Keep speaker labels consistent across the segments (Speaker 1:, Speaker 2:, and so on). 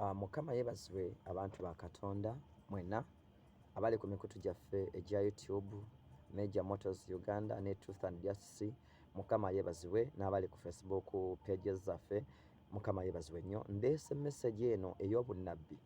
Speaker 1: Mukama yeebazibwe abantu ba Katonda mwenna abali ku mikutu gyaffe egya YouTube, Major Motors Uganda ne Truth and Justice. Mukama yeebazibwe n'abali ku Facebook pages zaffe. Mukama yeebazibwe nnyo. Ndeese message eno ey'obunnabbi.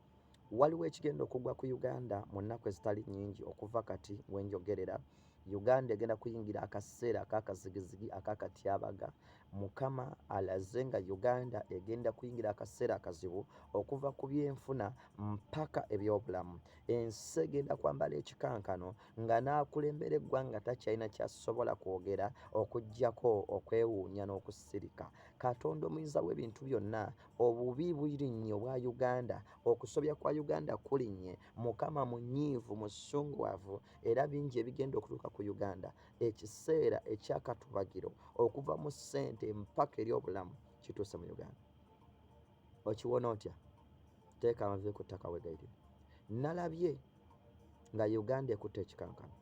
Speaker 1: Waliwo ekigenda okugwa ku Uganda mu nnaku ezitali nnyingi okuva kati wenjogerera. Uganda egenda kuyingira akaseera ak'akazigizigi ak'akatyabaga. Mukama alaze nga Uganda egenda kuyingira akaseera akazibu okuva ku byenfuna mpaka ebyobulamu. Ensi egenda kwambala ekikankano nga n'akulembera eggwanga takyalina ky'asobola kwogera okuggyako okwewuunya n'okusirika. Katonda omuyinza w'ebintu byonna, obubi bulinnye obwa Uganda, okusobya kwa Uganda kulinnye. Mukama munyivu, musunguwavu, era bingi ebigenda okutuuka ku Uganda. Ekiseera ekyakatubagiro okuva mu ssente mpaka eri obulamu kituuse mu Uganda. Okiwona otya? Teeka amavivi ku ttaka weegayirire. Nalabye nga Uganda ekutte ekikankano,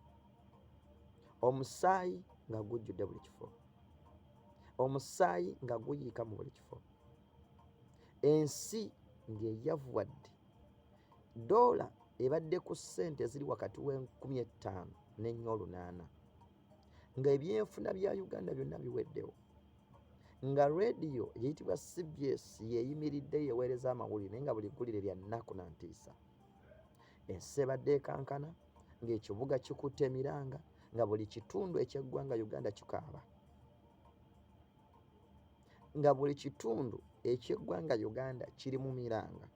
Speaker 1: omusaayi nga gujjudde buli kifo, omusaayi nga guyiika mu buli kifo, ensi ng'eyavuwadde. Doola ebadde ku ssente eziri wakati w'50 ne 8, nga ebyenfuna bya Uganda byonna biweddewo, nga rediyo eyitibwa CBS yeeyimiridde yeeweereza amawulire naye nga buli ggulire lya nnaku na ntiisa. Ensi ebadde ekankana, ng'ekibuga kikutte emiranga, nga buli kitundu eky'eggwanga Uganda kikaaba, nga buli kitundu eky'eggwanga Uganda kiri mu miranga.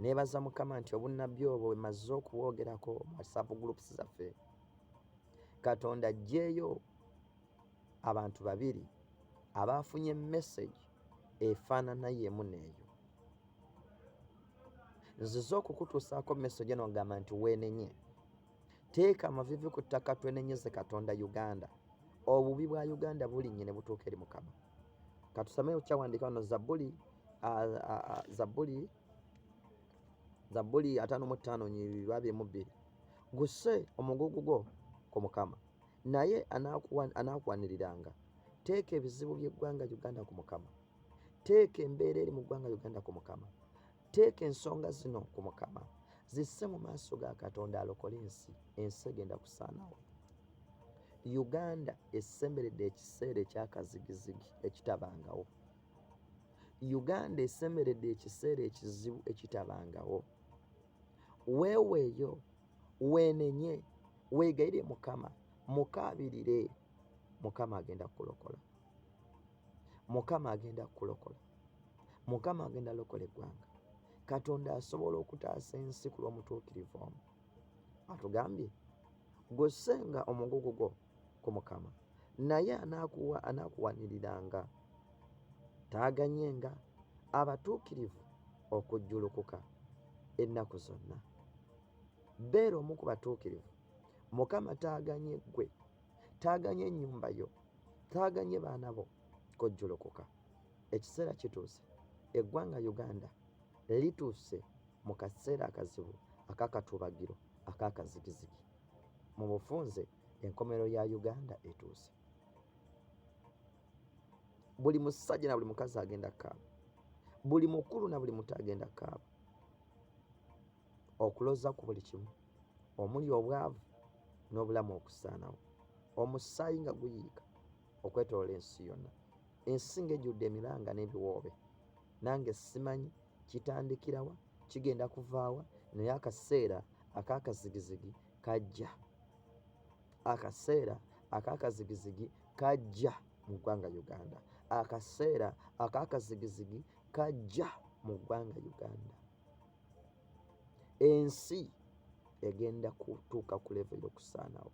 Speaker 1: Neebaza Mukama nti obunnabbi obwo bwe mazze okubwogerako mu WhatsApp groups zaffe, Katonda aggyeeyo abantu babiri abaafunye message efaanana y'emu n'eyo. Nzize okukutuusaako message eno ngamba nti weenenye. Teeka amavivi ku ttaka, twenenyeze Katonda Uganda. Obubi bwa Uganda bulinnye ne butuuka eri Mukama. Katusome okyawandiika wano Zabbuli 55:22. Gusse omugugu gwo ku Mukama, naye anaakuwaniriranga. Teeka ebizibu by'eggwanga Uganda ku Mukama. Teeka embeera eri mu ggwanga Uganda ku Mukama. Teeka ensonga zino ku Mukama, zisse mu maaso ga Katonda alokole ensi. Ensi egenda kusaanawo. Uganda esemberedde ekiseera ekyakazigizigi ekitabangawo. Uganda esemberedde ekiseera ekizibu ekitabangawo. Weeweeyo, weenenye, weegayire Mukama, mukaabirire. Mukama agenda kukulokola. Mukama agenda kukulokola. Mukama agenda lokola eggwanga. Katonda asobola okutaasa ensi ku lw'omutuukirivu omu. Atugambye gossenga omugugu gwo ku Mukama, naye anaakuwaniriranga. Taaganyenga abatuukirivu okujjulukuka ennaku zonna. Beera omu ku batuukirivu. Mukama taaganye ggwe, taaganye ennyumba yo, taaganye baana bo kujjulukuka. Ekiseera kituuse. Eggwanga Uganda lituuse mu kaseera akazibu ak'akatubagiro ak'akazigizigi. Mu bufunze enkomerero ya Uganda etuuse. Buli musajja na buli mukazi agenda kaaba, buli mukulu na buli muto agenda kaaba, okuloza ku buli kimu, omuli obwavu n'obulamu okusaanawo. Omusaayi nga guyiika okwetooloola ensi yonna. Ensi ng'ejjudde emiranga n'ebiwoobe. Nange simanyi kitandikirawa, kigenda kuvaawa, naye akaseera ak'akazigizigi kajja. Akaseera ak'akazigizigi kajja mu ggwanga Uganda. Akaseera ak'akazigizigi kajja mu ggwanga Uganda. Ensi egenda kutuuka ku level ey'okusaanawo.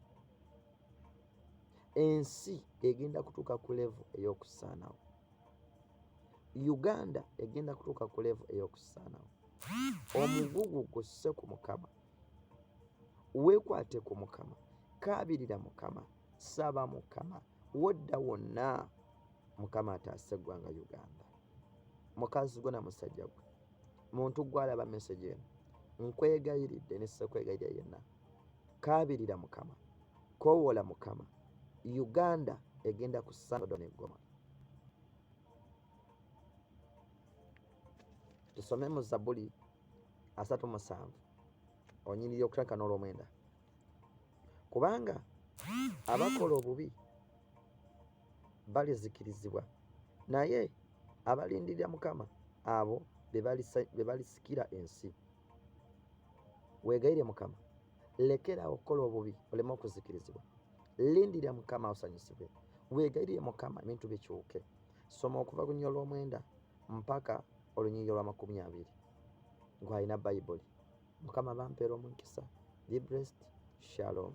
Speaker 1: Ensi egenda kutuuka ku level ey'okusaanawo. Uganda egenda kutuuka ku level ey'okusaanawo. Omugugu gusse ku Mukama, weekwate ku Mukama, kaabirira Mukama, saba Mukama, wodda wonna Mukama ataase eggwanga Uganda. Mukazi gwo na musajja gwe, muntu gw'alaba message eno, nkwegayiridde ne ssekwegayirira yenna, kaabirira Mukama, koowoola Mukama. Uganda egenda kusaanawo n'eggoma. tusome mu Zabbuli 37 onyirira okutandika n'olw'omwenda. Kubanga abakola obubi balizikirizibwa, naye abalindirira Mukama abo be balisikira ensi. Weegayirire Mukama, lekerawo okukola obubi oleme okuzikirizibwa. Lindirira Mukama osanyusibwe. Weegayirire Mukama ebintu bikyuke. Soma okuva ku lunyiriri olw'omwenda mpaka olunyiriri olwa20 ng'alina Bayibuli. Mukama bampeera omukisa. Be blessed. Shalom.